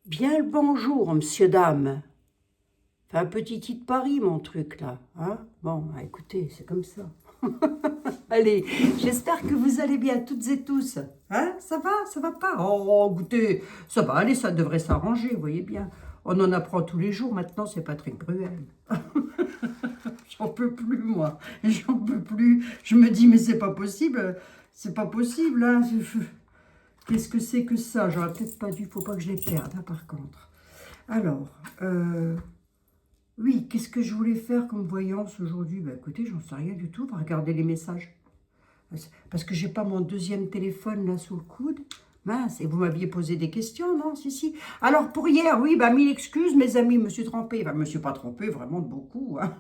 Bien le bonjour, monsieur, dame. Fait un petit de Paris, mon truc, là. Hein, bon, bah, écoutez, c'est comme ça. Allez, j'espère que vous allez bien, toutes et tous. Hein, ça va? Ça va pas? Oh, écoutez, ça va aller, ça devrait s'arranger, vous voyez bien. On en apprend tous les jours, maintenant, c'est Patrick Bruel. J'en peux plus, moi. J'en peux plus. Je me dis, mais c'est pas possible. C'est pas possible, hein. Qu'est-ce que c'est que ça? J'aurais peut-être pas dû, faut pas que je les perde, hein, par contre. Alors, oui, qu'est-ce que je voulais faire comme voyance aujourd'hui? Ben écoutez, j'en sais rien du tout. On va regarder les messages. Parce que j'ai pas mon deuxième téléphone là sous le coude. Mince, et vous m'aviez posé des questions, non? Si, si. Alors pour hier, oui, bah mille excuses, mes amis, me suis trompée. Enfin, je me suis pas trompée vraiment de beaucoup, hein.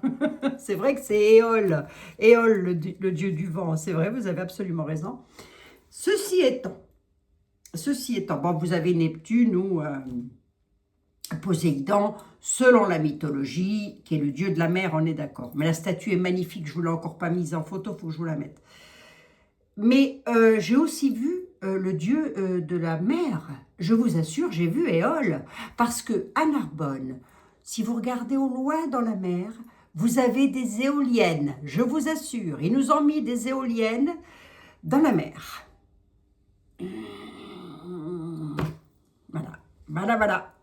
C'est vrai que c'est Éole. Éole, le dieu du vent. C'est vrai, vous avez absolument raison. Ceci étant, bon, vous avez Neptune ou Poséidon, selon la mythologie, qui est le dieu de la mer, on est d'accord. Mais la statue est magnifique, je ne vous l'ai encore pas mise en photo, il faut que je vous la mette. Mais j'ai aussi vu le dieu de la mer. Je vous assure, j'ai vu Éole. Parce que à Narbonne, si vous regardez au loin dans la mer, vous avez des éoliennes, je vous assure. Ils nous ont mis des éoliennes dans la mer. Voilà, voilà, voilà.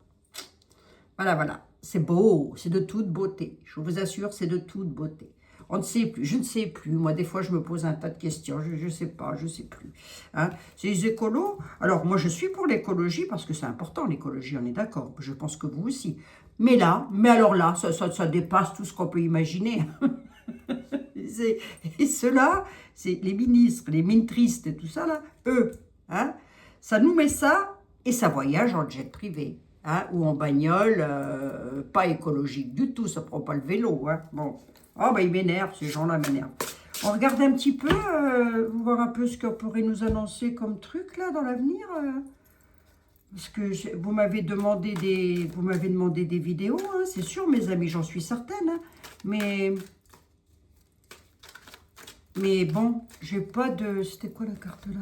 Voilà, voilà. C'est beau, c'est de toute beauté. Je vous assure, c'est de toute beauté. On ne sait plus, je ne sais plus. Moi, des fois, je me pose un tas de questions. Je ne sais pas, je ne sais plus. Hein? C'est les écolos. Alors, moi, je suis pour l'écologie parce que c'est important, l'écologie, on est d'accord. Je pense que vous aussi. Mais alors là, ça dépasse tout ce qu'on peut imaginer. Et ceux-là, c'est les ministres, les ministristes et tout ça, là, eux, hein, ça nous met ça et ça voyage en jet privé. Hein, ou en bagnole, pas écologique du tout, ça prend pas le vélo. Hein. Bon, oh, bah, ils m'énervent, ces gens-là m'énervent. On regarde un petit peu, voir un peu ce qu'on pourrait nous annoncer comme truc là dans l'avenir. Parce que vous m'avez demandé des vidéos, hein, c'est sûr, mes amis, j'en suis certaine. Hein. Mais Mais bon, j'ai pas de... C'était quoi la carte là?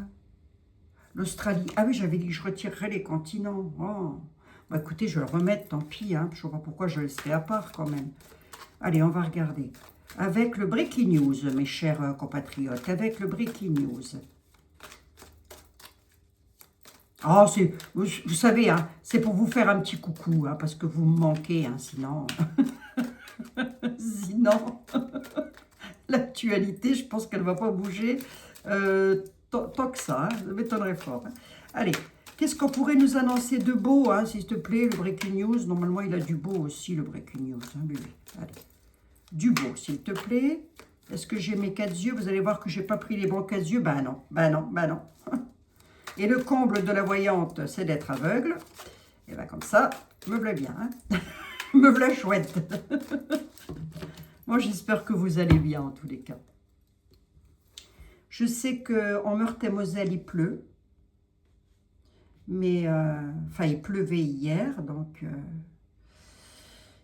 L'Australie. Ah oui, j'avais dit que je retirerais les continents. Oh. Bah écoutez, je vais le remettre, tant pis. Hein. Je ne sais pas pourquoi je le laisserai à part quand même. Allez, on va regarder. Avec le Breaking News, mes chers compatriotes. Avec le Breaking News. Oh, vous savez, hein, c'est pour vous faire un petit coucou, hein, parce que vous me manquez, hein, sinon... sinon... L'actualité, je pense qu'elle ne va pas bouger tant que ça. Hein, ça m'étonnerait fort. Hein. Allez, qu'est-ce qu'on pourrait nous annoncer de beau, hein, s'il te plaît, le Breaking News? Normalement, il a du beau aussi, le Breaking News. Hein, bébé. Allez. Du beau, s'il te plaît. Est-ce que j'ai mes 4 yeux? Vous allez voir que je n'ai pas pris les bons 4 yeux. Ben non, ben non, ben non. Et le comble de la voyante, c'est d'être aveugle. Et bien comme ça, me plaît bien. Hein. Me plaît chouette. Moi, j'espère que vous allez bien, en tous les cas. Je sais qu'en Meurthe-et-Moselle, il pleut. Mais, enfin, il pleuvait hier, donc...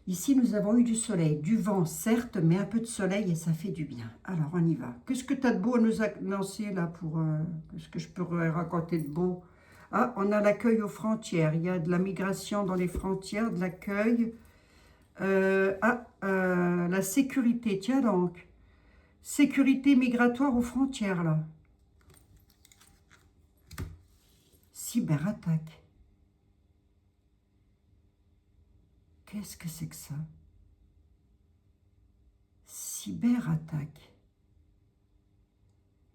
ici, nous avons eu du soleil, du vent, certes, mais un peu de soleil et ça fait du bien. Alors, on y va. Qu'est-ce que tu as de beau à nous annoncer, là, pour... qu'est-ce que je peux raconter de beau? Ah, on a l'accueil aux frontières. Il y a de la migration dans les frontières, de l'accueil... la sécurité, tiens donc. Sécurité migratoire aux frontières, là. Cyberattaque. Qu'est-ce que c'est que ça? Cyberattaque.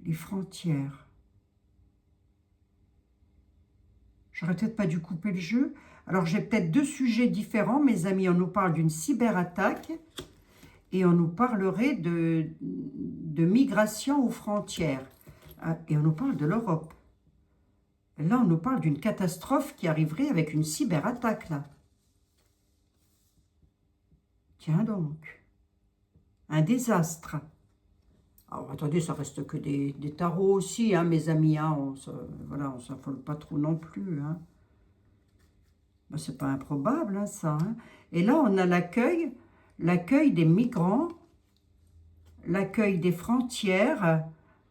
Les frontières. J'aurais peut-être pas dû couper le jeu. Alors, j'ai peut-être 2 sujets différents, mes amis. On nous parle d'une cyberattaque et on nous parlerait de migration aux frontières. Et on nous parle de l'Europe. Là, on nous parle d'une catastrophe qui arriverait avec une cyberattaque, là. Tiens donc. Un désastre. Alors, attendez, ça reste que des tarots aussi, hein, mes amis. Hein, voilà, on ne s'affole pas trop non plus. Hein. Ben, c'est pas improbable, hein, ça. Hein. Et là, on a l'accueil des migrants, l'accueil des frontières.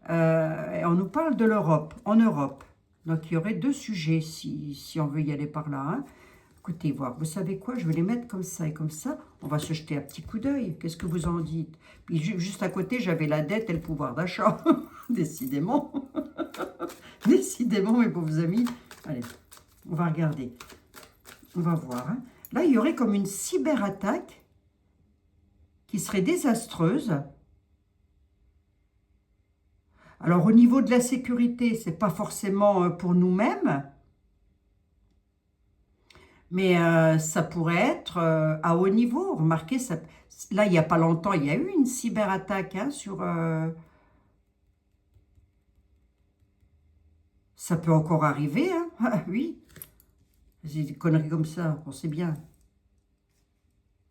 Et on nous parle de l'Europe, en Europe. Donc, il y aurait 2 sujets si on veut y aller par là. Hein. Écoutez, voir, vous savez quoi, je vais les mettre comme ça et comme ça. On va se jeter un petit coup d'œil. Qu'est-ce que vous en dites? Puis juste à côté, j'avais la dette et le pouvoir d'achat. Décidément. Décidément, mes pauvres amis. Allez, on va regarder. On va voir. Hein. Là, il y aurait comme une cyberattaque qui serait désastreuse. Alors, au niveau de la sécurité, c'est pas forcément pour nous-mêmes. Mais ça pourrait être à haut niveau. Remarquez, ça, là, il n'y a pas longtemps, il y a eu une cyberattaque hein, sur... ça peut encore arriver, hein. Ah, oui. C'est des conneries comme ça, on sait bien.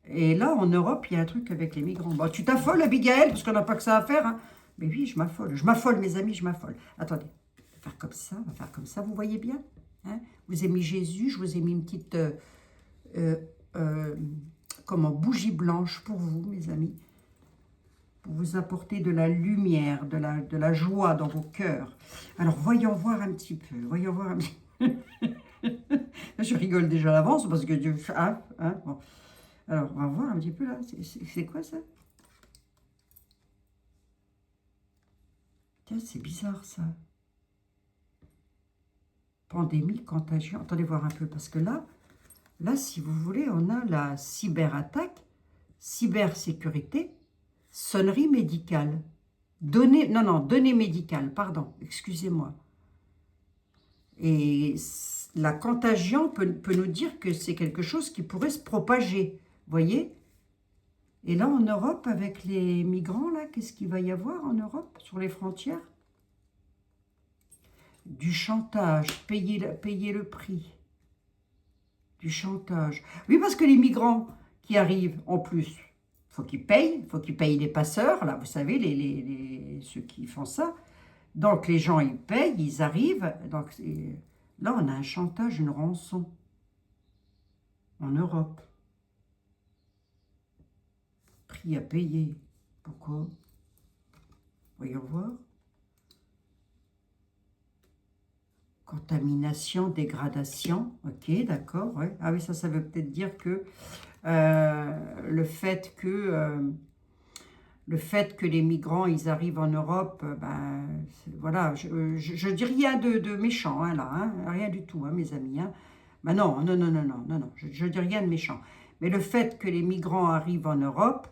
Et là, en Europe, il y a un truc avec les migrants. Bon, tu t'affoles, Abigail, parce qu'on n'a pas que ça à faire. Hein. Mais oui, je m'affole. Je m'affole, mes amis, je m'affole. Attendez, on va faire comme ça, on va faire comme ça, vous voyez bien hein. Vous avez mis Jésus, je vous ai mis une petite... comment, bougie blanche pour vous, mes amis, pour vous apporter de la lumière, de la joie dans vos cœurs. Alors, voyons voir un petit peu, voyons voir un petit peu. Je rigole déjà à l'avance parce que Dieu... Hein, bon. Alors, on va voir un petit peu là, c'est quoi ça? Tiens, c'est bizarre ça. Pandémie, contagion. Attendez voir un peu parce que là, si vous voulez, on a la cyberattaque, cybersécurité, sonnerie médicale. Données médicales, pardon, excusez-moi. Et la contagion peut nous dire que c'est quelque chose qui pourrait se propager, voyez? Et là, en Europe, avec les migrants, là, qu'est-ce qu'il va y avoir en Europe, sur les frontières? Du chantage, payer le prix. Du chantage. Oui, parce que les migrants qui arrivent, en plus, faut qu'ils payent les passeurs, là, vous savez, ceux qui font ça. Donc, les gens, ils payent, ils arrivent. Donc, là, on a un chantage, une rançon. En Europe. Prix à payer. Pourquoi? Voyons voir. Contamination, dégradation. Ok, d'accord. Ouais. Ah oui, ça veut peut-être dire que le fait que les migrants, ils arrivent en Europe, ben, voilà, je dis rien de méchant, hein, là, hein, rien du tout, hein, mes amis. Hein. Ben non, je dis rien de méchant. Mais le fait que les migrants arrivent en Europe,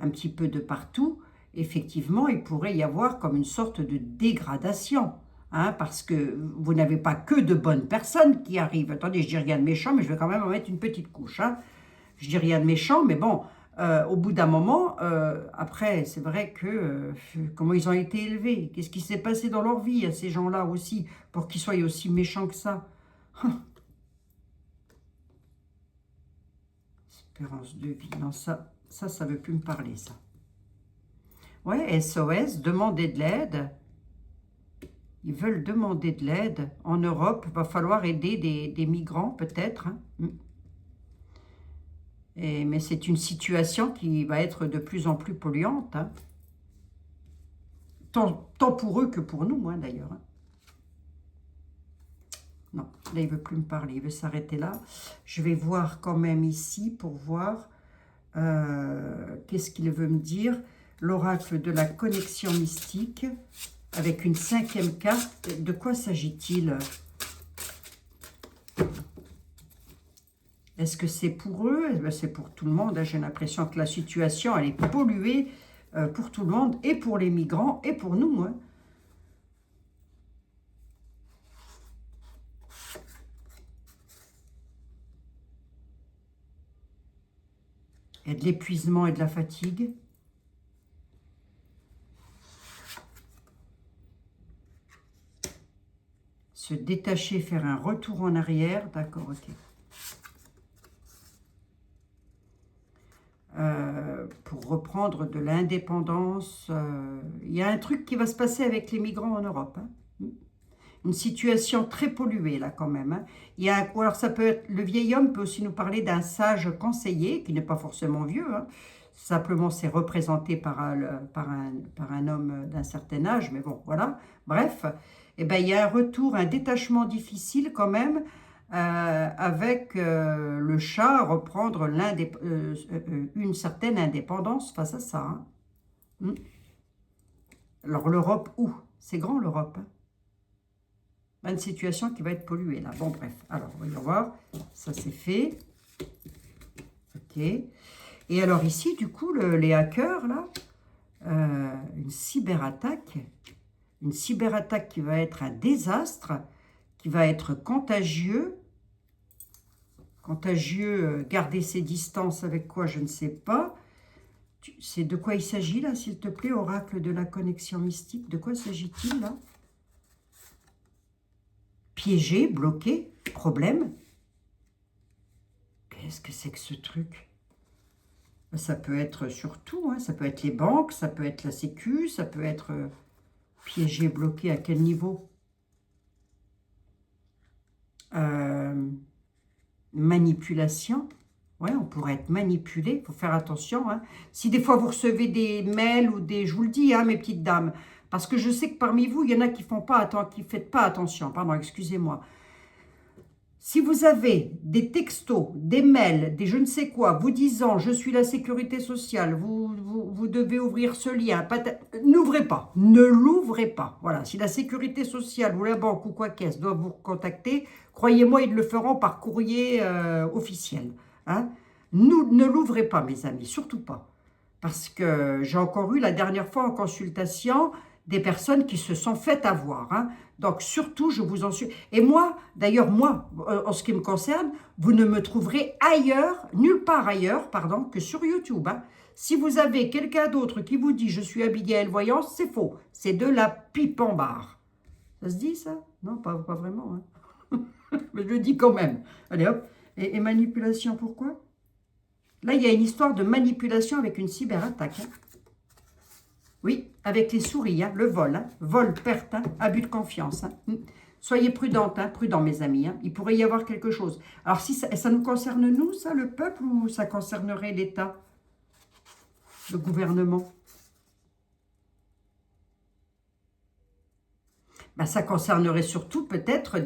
un petit peu de partout, effectivement, il pourrait y avoir comme une sorte de dégradation. Hein, parce que vous n'avez pas que de bonnes personnes qui arrivent. Attendez, je dis rien de méchant, mais je vais quand même en mettre une petite couche. Hein. Je dis rien de méchant, mais bon, au bout d'un moment, après, c'est vrai que comment ils ont été élevés, qu'est-ce qui s'est passé dans leur vie à ces gens-là aussi, pour qu'ils soient aussi méchants que ça. Espérance de vie, non, ça veut plus me parler, ça. Ouais, SOS, demander de l'aide. Ils veulent demander de l'aide. En Europe, il va falloir aider des migrants, peut-être. Hein. Mais c'est une situation qui va être de plus en plus polluante. Hein. Tant pour eux que pour nous, hein, d'ailleurs. Hein. Non, là, il ne veut plus me parler. Il veut s'arrêter là. Je vais voir quand même ici pour voir qu'est-ce qu'il veut me dire. L'oracle de la connexion mystique. Avec une 5e carte, de quoi s'agit-il? Est-ce que c'est pour eux? Eh bien, c'est pour tout le monde. Hein. J'ai l'impression que la situation, elle est polluée pour tout le monde, et pour les migrants, et pour nous. Hein. Il y a de l'épuisement et de la fatigue. Se détacher, faire un retour en arrière. D'accord, ok. Pour reprendre de l'indépendance. Il y a un truc qui va se passer avec les migrants en Europe. Hein. Une situation très polluée, là, quand même. Hein. Alors, ça peut être, le vieil homme peut aussi nous parler d'un sage conseiller, qui n'est pas forcément vieux. Hein. Simplement, c'est représenté par un homme d'un certain âge. Mais bon, voilà. Bref. Eh ben, il y a un retour, un détachement difficile quand même, avec le chat, reprendre une certaine indépendance face à ça. Hein. Alors l'Europe, où? C'est grand l'Europe. Hein. Une situation qui va être polluée là. Bon bref, alors voyons voir, ça c'est fait. Ok. Et alors ici, du coup, les hackers là, une cyberattaque qui va être un désastre, qui va être contagieux, garder ses distances avec quoi, je ne sais pas. C'est de quoi il s'agit là, s'il te plaît, oracle de la connexion mystique, de quoi s'agit-il là? Piégé, bloqué, problème. Qu'est-ce que c'est que ce truc? Ça peut être sur tout, hein. Ça peut être les banques, ça peut être la sécu, ça peut être piégé, bloqué, à quel niveau? Manipulation. Ouais, on pourrait être manipulé, il faut faire attention. Hein. Si des fois vous recevez des mails ou des... Je vous le dis, hein, mes petites dames, parce que je sais que parmi vous, il y en a qui font pas qui faites pas attention. Pardon, excusez-moi. Si vous avez des textos, des mails, des je ne sais quoi, vous disant « je suis la sécurité sociale », vous devez ouvrir ce lien, n'ouvrez pas, ne l'ouvrez pas. Voilà, si la sécurité sociale ou la banque ou quoi qu'est-ce doivent vous contacter, croyez-moi, ils le feront par courrier officiel. Hein. Ne l'ouvrez pas, mes amis, surtout pas. Parce que j'ai encore eu la dernière fois en consultation des personnes qui se sont faites avoir. Hein. Donc, surtout, je vous en suis... Et moi, d'ailleurs, moi, en ce qui me concerne, vous ne me trouverez ailleurs, nulle part ailleurs, pardon, que sur YouTube. Hein. Si vous avez quelqu'un d'autre qui vous dit « je suis Abigail Voyance », c'est faux. C'est de la pipe en barre. Ça se dit, ça? Non, pas vraiment. Hein. Mais je le dis quand même. Allez, hop. Et manipulation, pourquoi? Là, il y a une histoire de manipulation avec une cyberattaque. Hein. Oui, avec les souris, hein, le vol. Hein, vol, perte, hein, abus de confiance. Hein. Soyez prudentes, hein, prudents, mes amis. Hein, il pourrait y avoir quelque chose. Alors, si ça nous concerne, nous, ça, le peuple, ou ça concernerait l'État, le gouvernement? Ben, ça concernerait surtout peut-être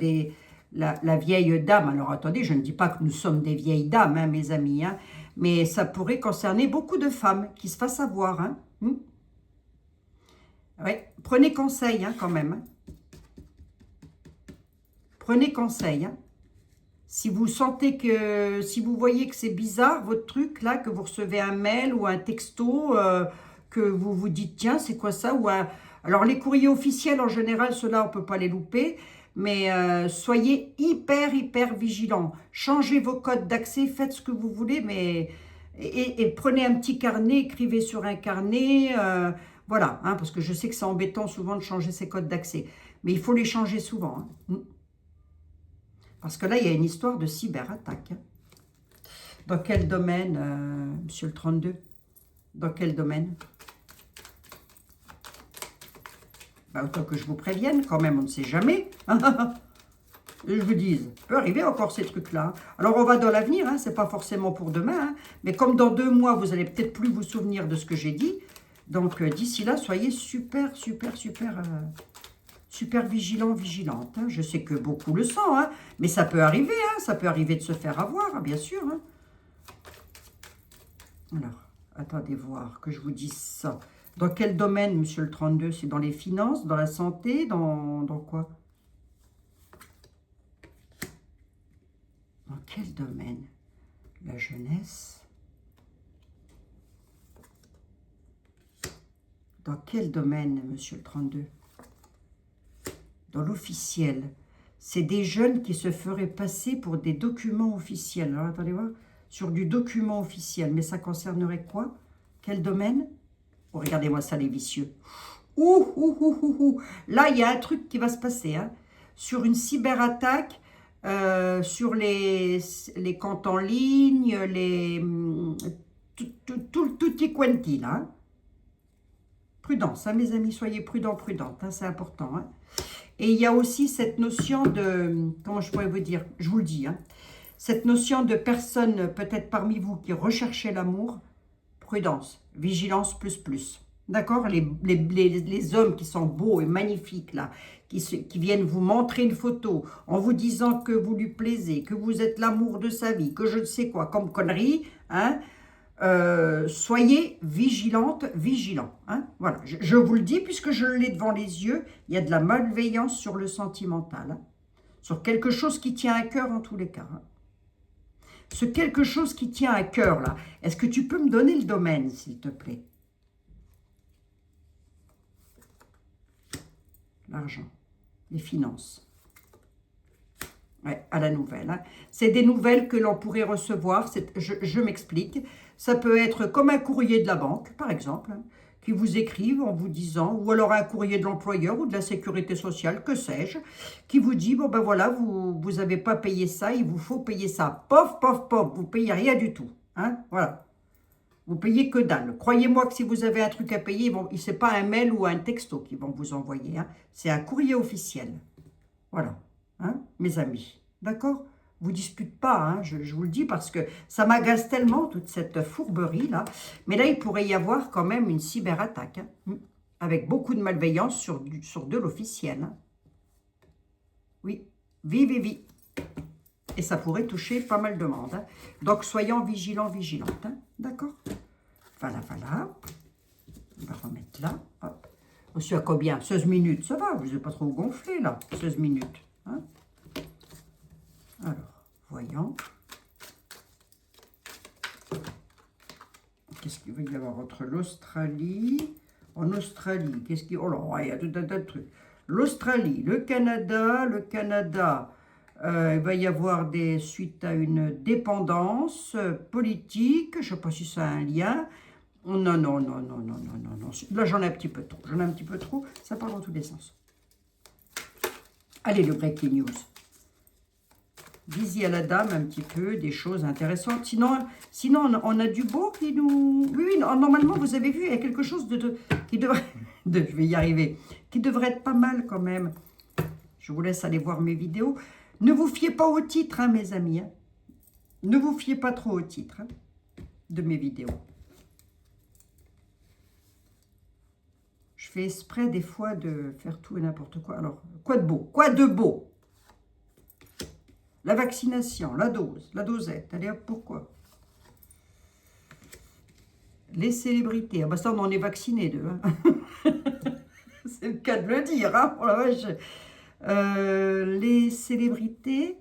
la vieille dame. Alors, attendez, je ne dis pas que nous sommes des vieilles dames, hein, mes amis, hein, mais ça pourrait concerner beaucoup de femmes qui se fassent avoir. Hein. Ouais, prenez conseil hein, quand même. Hein. Prenez conseil. Hein. Si vous sentez que, si vous voyez que c'est bizarre, votre truc là, que vous recevez un mail ou un texto, que vous vous dites, tiens, c'est quoi ça? Alors les courriers officiels, en général, ceux-là, on ne peut pas les louper. Mais soyez hyper vigilants. Changez vos codes d'accès, faites ce que vous voulez, mais... Et prenez un petit carnet, écrivez sur un carnet... Voilà, hein, parce que je sais que c'est embêtant souvent de changer ses codes d'accès. Mais il faut les changer souvent. Hein. Parce que là, il y a une histoire de cyberattaque. Hein. Dans quel domaine, monsieur le 32? Dans quel domaine? Ben, autant que je vous prévienne, quand même, on ne sait jamais. Je vous dis, peut arriver encore ces trucs-là. Alors, on va dans l'avenir, hein, c'est pas forcément pour demain. Hein, mais comme dans 2 mois, vous allez peut-être plus vous souvenir de ce que j'ai dit. Donc, d'ici là, soyez super vigilants, vigilantes. Hein. Je sais que beaucoup le sont, hein, mais ça peut arriver. Hein, ça peut arriver de se faire avoir, hein, bien sûr. Hein. Alors, attendez voir que je vous dise ça. Dans quel domaine, monsieur le 32? C'est dans les finances, dans la santé, dans quoi? Dans quel domaine? La jeunesse? Dans quel domaine, monsieur le 32? Dans l'officiel. C'est des jeunes qui se feraient passer pour des documents officiels. Alors, attendez voir. Sur du document officiel. Mais ça concernerait quoi? Quel domaine? Oh, regardez-moi ça, les vicieux. Ouh. Là, il y a un truc qui va se passer. Hein. Sur une cyberattaque, sur les comptes en ligne, tutti quanti, là. Hein. Prudence, hein, mes amis, soyez prudentes, hein, c'est important. Hein. Et il y a aussi cette notion de, comment je pourrais vous dire, je vous le dis, hein, cette notion de personnes peut-être parmi vous qui recherchez l'amour, prudence, vigilance plus. D'accord, les hommes qui sont beaux et magnifiques, là, qui viennent vous montrer une photo en vous disant que vous lui plaisez, que vous êtes l'amour de sa vie, que je ne sais quoi, comme connerie, hein, soyez vigilante, vigilant. Hein, voilà, je vous le dis puisque je l'ai devant les yeux, il y a de la malveillance sur le sentimental, hein, sur quelque chose qui tient à cœur en tous les cas. Hein. Ce quelque chose qui tient à cœur, là, est-ce que tu peux me donner le domaine, s'il te plaît? L'argent, les finances. Ouais, à la nouvelle. Hein. C'est des nouvelles que l'on pourrait recevoir, je m'explique. Ça peut être comme un courrier de la banque, par exemple, hein, qui vous écrivent en vous disant, ou alors un courrier de l'employeur ou de la sécurité sociale, que sais-je, qui vous dit, bon ben voilà, vous n'avez pas payé ça, il vous faut payer ça. Pof, pof, pof, vous payez rien du tout. Hein, voilà. Vous payez que dalle. Croyez-moi que si vous avez un truc à payer, bon, ce n'est pas un mail ou un texto qu'ils vont vous envoyer. Hein. C'est un courrier officiel. Voilà, hein, mes amis. D'accord? Vous disputez pas, hein, je vous le dis, parce que ça m'agace tellement, toute cette fourberie-là. Mais là, il pourrait y avoir quand même une cyberattaque, hein, avec beaucoup de malveillance sur de l'officiel. Hein. Oui, oui. Et ça pourrait toucher pas mal de monde. Hein. Donc, soyons vigilants, vigilantes. Hein. D'accord? Voilà. On va remettre là. Hop. Je suis à combien? 16 minutes. Ça va, vous n'êtes pas trop gonflé là. 16 minutes. Hein. Alors, voyons. Qu'est-ce qu'il va y avoir entre l'Australie? En Australie, qu'est-ce qu'il... Oh là, il y a tout un tas de trucs. L'Australie, le Canada, il va y avoir suite à une dépendance politique, je ne sais pas si ça a un lien. Non. Là, j'en ai un petit peu trop. Ça part dans tous les sens. Allez, le breaking news. Dis-y à la dame un petit peu des choses intéressantes. Sinon on a du beau qui nous... Oui, normalement, vous avez vu, il y a quelque chose qui devrait... je vais y arriver. Qui devrait être pas mal quand même. Je vous laisse aller voir mes vidéos. Ne vous fiez pas au titre, hein, mes amis. Hein. Ne vous fiez pas trop au titre hein, de mes vidéos. Je fais exprès des fois de faire tout et n'importe quoi. Alors, quoi de beau? Quoi de beau? La vaccination, la dosette. Allez hop, pourquoi? Les célébrités. Ah bah ça, on en est vaccinés d'eux. Hein. C'est le cas de le dire. Hein. Oh la vache. Les célébrités,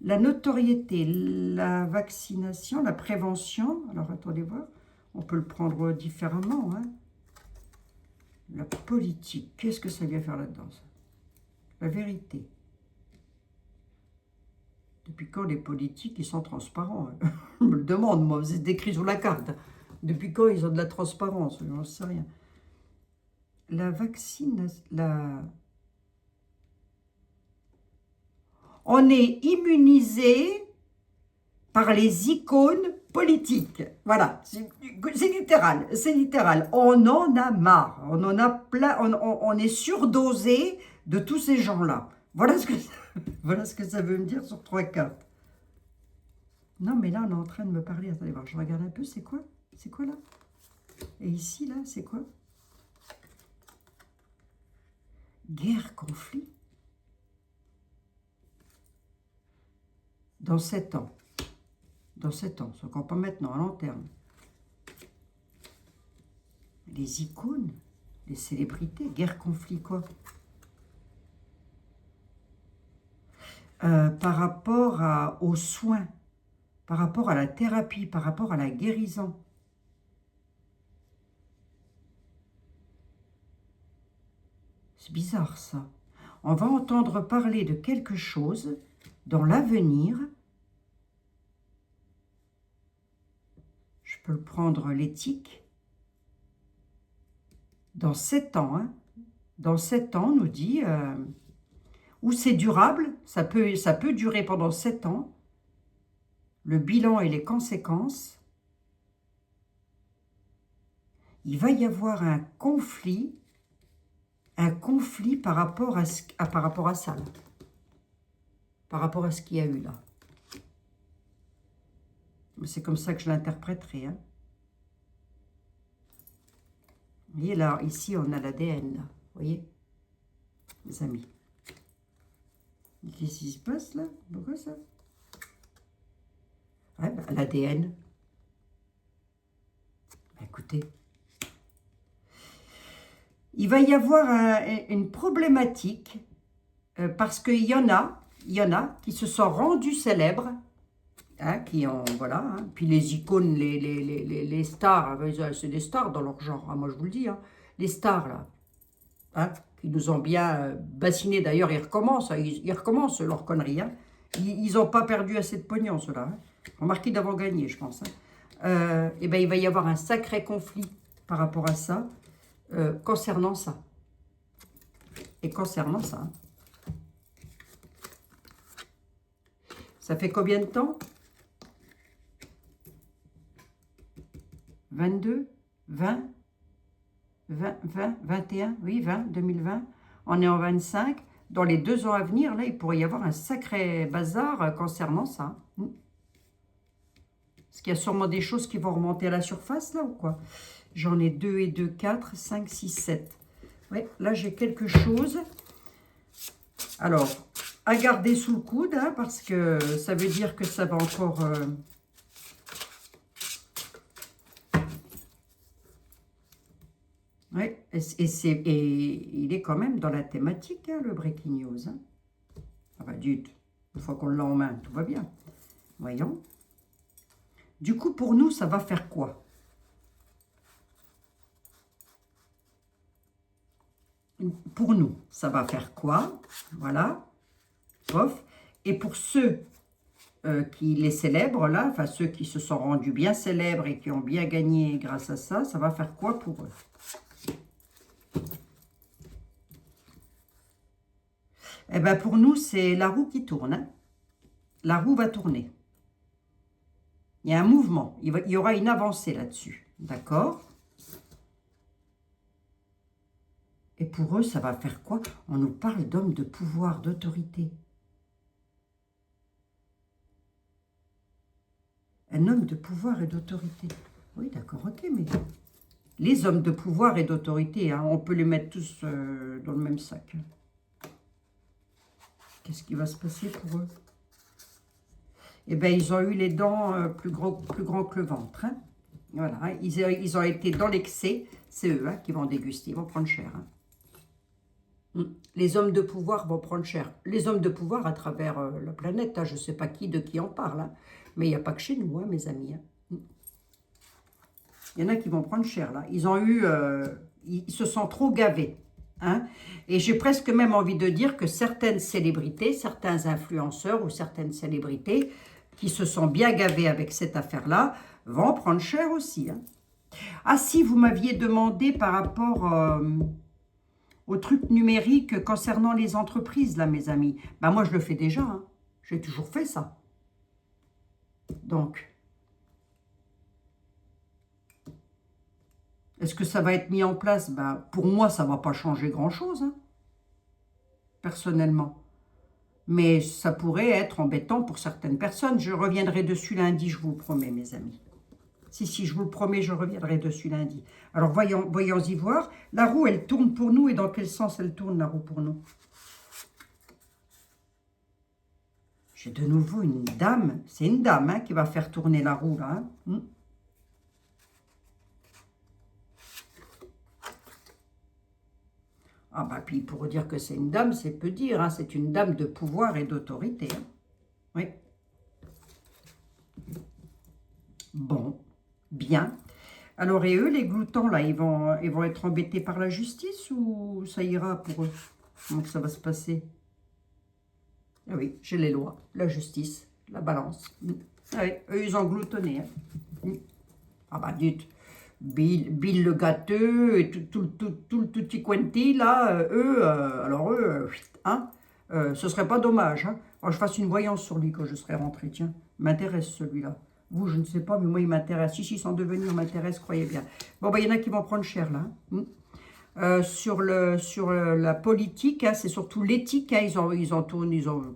la notoriété, la vaccination, la prévention. Alors, attendez voir. On peut le prendre différemment. Hein. La politique. Qu'est-ce que ça vient faire là-dedans? La vérité. Depuis quand les politiques, ils sont transparents? Hein. Je me le demande, moi, c'est écrit sur la carte. Depuis quand ils ont de la transparence? Je n'en sais rien. La vaccination... On est immunisé par les icônes politiques. Voilà, c'est littéral. On en a marre. On en a plein. On est surdosé de tous ces gens-là. Voilà ce que ça veut me dire sur 3 cartes. Non, mais là, on est en train de me parler. Attendez voir, je regarde un peu. C'est quoi? C'est quoi, là? Et ici, là, c'est quoi? Guerre, conflit. Dans 7 ans. Dans 7 ans. C'est encore pas maintenant, à long terme. Les icônes, les célébrités. Guerre, conflit, quoi? Par rapport aux soins, par rapport à la thérapie, par rapport à la guérison. C'est bizarre ça. On va entendre parler de quelque chose dans l'avenir. Je peux le prendre l'éthique. Dans 7 ans, hein, dans 7 ans, nous dit... où c'est durable, ça peut durer pendant 7 ans, le bilan et les conséquences, il va y avoir un conflit par rapport à ça, là. Par rapport à ce qu'il y a eu là. C'est comme ça que je l'interpréterai. Hein. Vous voyez, là, ici, on a l'ADN, là. Vous voyez, les amis. Qu'est-ce qui se passe, là? Pourquoi ça? Ouais, ben, l'ADN. Écoutez. Il va y avoir une problématique parce qu'il y en a qui se sont rendus célèbres, hein, qui ont, voilà, hein, puis les icônes, les stars, c'est des stars dans leur genre, hein, moi je vous le dis, hein, les stars là, hein, qui nous ont bien bassinés, d'ailleurs ils recommencent, hein, ils recommencent leur connerie, hein. Ils n'ont pas perdu assez de pognon ceux-là, hein. Remarquez d'avoir gagné je pense, hein. Et ben il va y avoir un sacré conflit par rapport à ça, concernant ça, et concernant ça, hein. Ça fait combien de temps? 22, 20, 20, 20, 21, oui, 20, 2020. On est en 25. Dans les 2 ans à venir, là, il pourrait y avoir un sacré bazar concernant ça. Parce qu'il y a sûrement des choses qui vont remonter à la surface, là, ou quoi? J'en ai 2 et 2, 4, 5, 6, 7. Oui, là, j'ai quelque chose. Alors, à garder sous le coude, hein, parce que ça veut dire que ça va encore... Oui, et il est quand même dans la thématique, hein, le Breaking News. Hein. Ah bah, dites, une fois qu'on l'a en main, tout va bien. Voyons. Du coup, pour nous, ça va faire quoi? Pour nous, ça va faire quoi? Voilà. Pof. Et pour ceux qui les célèbrent, là, enfin ceux qui se sont rendus bien célèbres et qui ont bien gagné grâce à ça, ça va faire quoi pour eux? Eh bien, pour nous, c'est la roue qui tourne. Hein. La roue va tourner. Il y a un mouvement. Il y aura une avancée là-dessus. D'accord? Et pour eux, ça va faire quoi? On nous parle d'hommes de pouvoir, d'autorité. Un homme de pouvoir et d'autorité. Oui, d'accord, ok, mais... Les hommes de pouvoir et d'autorité, hein, on peut les mettre tous dans le même sac. Qu'est-ce qui va se passer pour eux? Eh bien, ils ont eu les dents plus grands que le ventre. Hein. Voilà, hein. Ils ont été dans l'excès. C'est eux hein, qui vont déguster, ils vont prendre cher. Hein. Les hommes de pouvoir vont prendre cher. Les hommes de pouvoir à travers la planète, hein, je ne sais pas de qui on parle, hein, mais il n'y a pas que chez nous, hein, mes amis. Hein. Il y en a qui vont prendre cher, là. Ils ont eu... ils se sont trop gavés. Hein. Et j'ai presque même envie de dire que certaines célébrités, certains influenceurs ou certaines célébrités qui se sont bien gavés avec cette affaire-là vont prendre cher aussi. Hein. Ah si, vous m'aviez demandé par rapport au truc numérique concernant les entreprises, là, mes amis. Ben, moi, je le fais déjà. Hein. J'ai toujours fait ça. Donc... Est-ce que ça va être mis en place? Ben, pour moi, ça ne va pas changer grand-chose, hein, personnellement. Mais ça pourrait être embêtant pour certaines personnes. Je reviendrai dessus lundi, je vous le promets, mes amis. Si, je vous le promets, je reviendrai dessus lundi. Alors, voyons-y voir. La roue, elle tourne pour nous. Et dans quel sens elle tourne, la roue, pour nous? J'ai de nouveau une dame. C'est une dame hein, qui va faire tourner la roue, là. Hein. Ah bah puis pour dire que c'est une dame, c'est peu dire, hein, c'est une dame de pouvoir et d'autorité. Hein. Oui. Bon, bien. Alors et eux, les gloutons, là, ils vont être embêtés par la justice ou ça ira pour eux? Comment ça va se passer? Ah oui, j'ai les lois, la justice, la balance. Ah oui, eux, ils ont gloutonné. Hein. Ah bah dites... Bill le gâteux et tout le tutti quanti, là, alors eux, hein, ce serait pas dommage. Hein. Alors, je fasse une voyance sur lui quand je serai rentré. Tiens, m'intéresse celui-là. Vous, je ne sais pas, mais moi, il m'intéresse. Si, sans devenir m'intéresse, croyez bien. Bon, bah, il y en a qui vont prendre cher, là. Hein. Sur la politique, hein, c'est surtout l'éthique. Hein,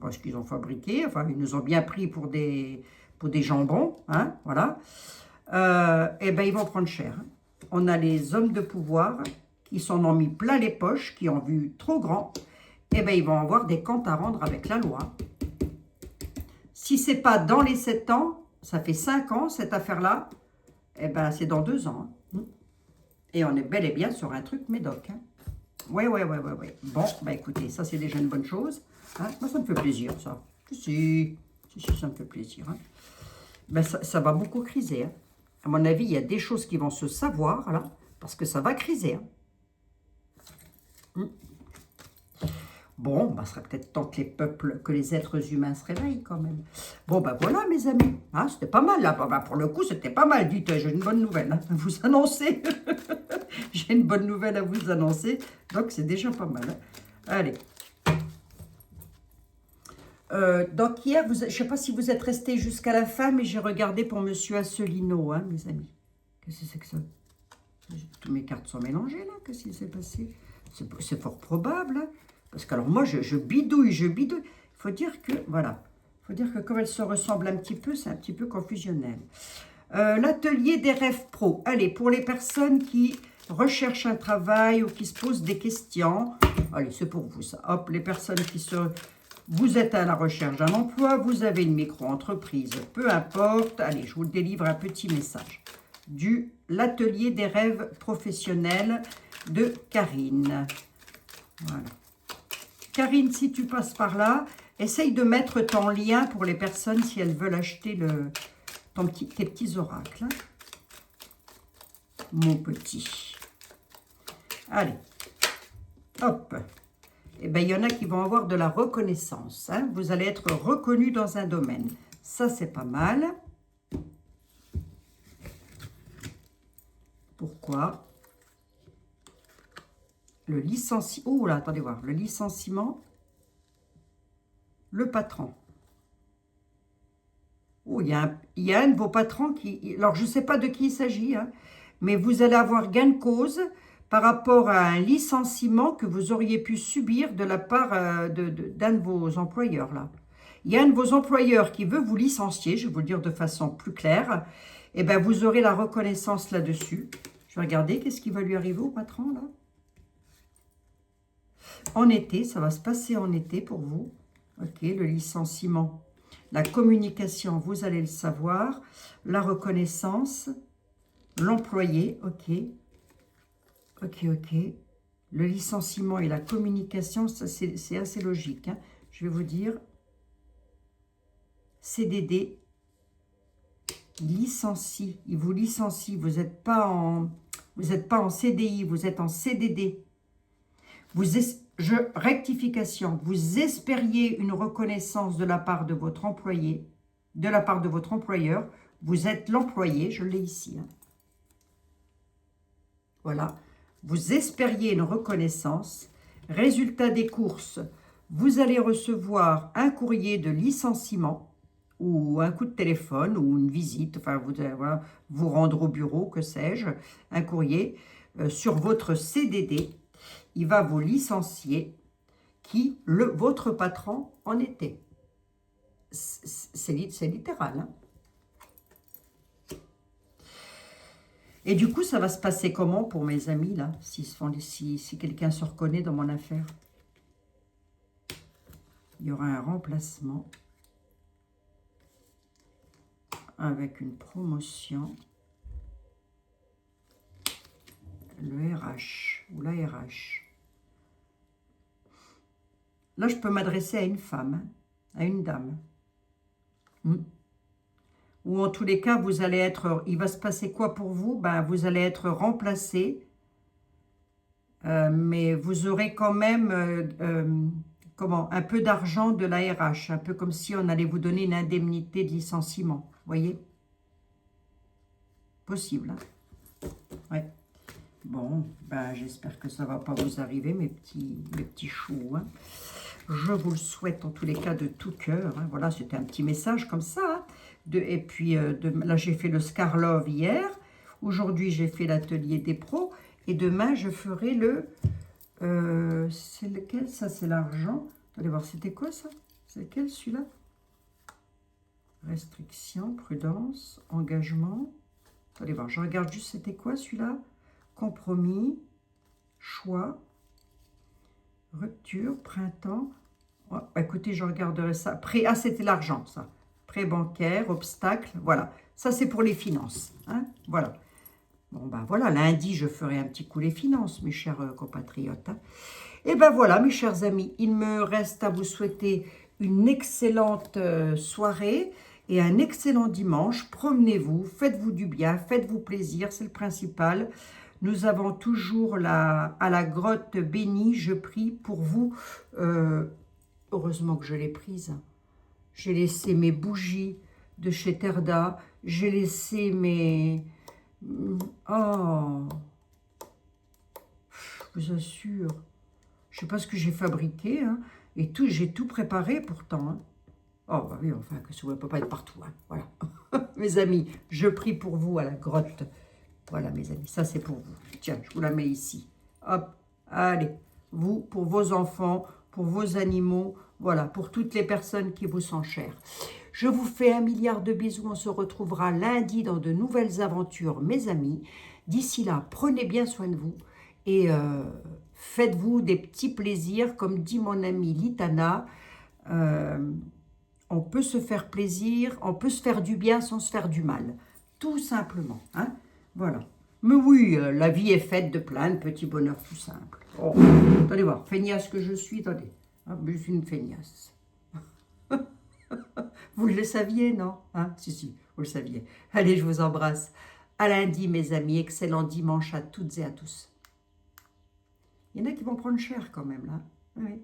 parce qu'ils ont fabriqué, enfin, ils nous ont bien pris pour des jambons, hein, voilà. Eh ben, ils vont prendre cher. Hein. on a les hommes de pouvoir qui s'en ont mis plein les poches, qui ont vu trop grand. Eh bien, ils vont avoir des comptes à rendre avec la loi. Si ce n'est pas dans les 7 ans, ça fait 5 ans cette affaire-là, eh bien, c'est dans 2 ans. Hein. Et on est bel et bien sur un truc médoc. Hein. Ouais. Bon, bah écoutez, ça c'est déjà une bonne chose. Hein. Moi, ça me fait plaisir, ça. Si, ça me fait plaisir. Hein. Ben, ça va beaucoup criser. Hein. À mon avis, il y a des choses qui vont se savoir, là, parce que ça va criser. Hein. Bon, bah, ce serait peut-être temps que les peuples, que les êtres humains se réveillent quand même. Bon, ben voilà, mes amis. Hein, c'était pas mal, là. Ben, pour le coup, c'était pas mal. Dites, j'ai une bonne nouvelle hein, à vous annoncer. J'ai une bonne nouvelle à vous annoncer. Donc, c'est déjà pas mal. Hein. Allez. Donc, hier, je ne sais pas si vous êtes restés jusqu'à la fin, mais j'ai regardé pour Monsieur Asselineau, hein, mes amis. Qu'est-ce que c'est que ça? Toutes mes cartes sont mélangées, là. Qu'est-ce qui s'est passé? C'est fort probable, hein. Parce que alors moi, je bidouille. Il faut dire que, voilà, il faut dire que comme elles se ressemblent un petit peu, c'est un petit peu confusionnel. L'atelier des rêves pro. Allez, pour les personnes qui recherchent un travail ou qui se posent des questions, allez, c'est pour vous ça. Hop, les personnes qui se... Vous êtes à la recherche d'un emploi, vous avez une micro-entreprise, peu importe. Allez, je vous délivre un petit message. L'atelier des rêves professionnels de Karine. Voilà. Karine, si tu passes par là, essaye de mettre ton lien pour les personnes si elles veulent acheter tes petits oracles. Hein. Mon petit. Allez. Hop. Eh bien, il y en a qui vont avoir de la reconnaissance. Hein. Vous allez être reconnu dans un domaine. Ça, c'est pas mal. Pourquoi? Le licenciement. Oh là, attendez voir. Le licenciement. Le patron. Oh, il y a un de vos patrons qui... Alors, je ne sais pas de qui il s'agit, hein, mais vous allez avoir gain de cause par rapport à un licenciement que vous auriez pu subir de la part d'un de vos employeurs. Là. Il y a un de vos employeurs qui veut vous licencier, je vais vous le dire de façon plus claire. Eh bien, vous aurez la reconnaissance là-dessus. Je vais regarder qu'est-ce qui va lui arriver au patron, là. En été, ça va se passer en été pour vous. Ok, le licenciement. La communication, vous allez le savoir. La reconnaissance. L'employé, ok. Ok. Le licenciement et la communication, c'est assez logique. Hein. Je vais vous dire. CDD. Licencie. Il vous licencie. Vous n'êtes pas en CDI, vous êtes en CDD. Rectification, vous espériez une reconnaissance de la part de votre employé, de la part de votre employeur. Vous êtes l'employé, je l'ai ici. Hein. Voilà. Vous espériez une reconnaissance. Résultat des courses, vous allez recevoir un courrier de licenciement ou un coup de téléphone ou une visite, enfin voilà, vous rendre au bureau, que sais-je, un courrier sur votre CDD. Il va vous licencier, votre patron en était. C'est littéral. Hein. Et du coup, ça va se passer comment pour mes amis, là, si quelqu'un se reconnaît dans mon affaire? Il y aura un remplacement avec une promotion. Le RH ou la RH. Là, je peux m'adresser à une femme, à une dame. Ou en tous les cas, vous allez être... Il va se passer quoi pour vous? Ben, vous allez être remplacé, mais vous aurez quand même un peu d'argent de la RH, un peu comme si on allait vous donner une indemnité de licenciement. Voyez? Possible. Hein? Ouais. Bon, ben, j'espère que ça ne va pas vous arriver, mes petits choux. Hein. Je vous le souhaite en tous les cas de tout cœur. Hein. Voilà, c'était un petit message comme ça. Hein. Et puis, là, j'ai fait le Scarlove hier. Aujourd'hui, j'ai fait l'atelier des pros. Et demain, je ferai le... c'est lequel? Ça, c'est l'argent. Allez voir, c'était quoi ça? C'est lequel, celui-là? Restriction, prudence, engagement. Allez voir, je regarde juste, c'était quoi celui-là? compromis, choix, rupture, printemps. Oh, écoutez, je regarderai ça. Prêt, ah, c'était l'argent, ça. Prêt bancaire, obstacle, voilà. Ça, c'est pour les finances. Hein, voilà. Bon, ben voilà, lundi, je ferai un petit coup les finances, mes chers compatriotes. Hein. Et ben voilà, mes chers amis, il me reste à vous souhaiter une excellente soirée et un excellent dimanche. Promenez-vous, faites-vous du bien, faites-vous plaisir, c'est le principal. Nous avons toujours à la grotte bénie, je prie pour vous. Heureusement que je l'ai prise. J'ai laissé mes bougies de chez Terda. J'ai laissé mes... Oh, je vous assure. Je ne sais pas ce que j'ai fabriqué. Hein, et tout, j'ai tout préparé pourtant. Hein. Oh, bah oui, enfin, que ça ne peut pas être partout. Hein, voilà. Mes amis, je prie pour vous à la grotte. Voilà, mes amis, ça c'est pour vous. Tiens, je vous la mets ici. Hop, allez. Vous, pour vos enfants, pour vos animaux, voilà, pour toutes les personnes qui vous sont chères. Je vous fais 1 milliard de bisous. On se retrouvera lundi dans de nouvelles aventures, mes amis. D'ici là, prenez bien soin de vous et faites-vous des petits plaisirs. Comme dit mon amie Litana, on peut se faire plaisir, on peut se faire du bien sans se faire du mal. Tout simplement. Hein, voilà. Mais oui, la vie est faite de plein de petits bonheurs tout simples. Oh, attendez voir, feignasse que je suis, attendez. Je suis une feignasse. Vous le saviez, non? Hein? Si, vous le saviez. Allez, je vous embrasse. À lundi, mes amis. Excellent dimanche à toutes et à tous. Il y en a qui vont prendre cher quand même, là. Oui.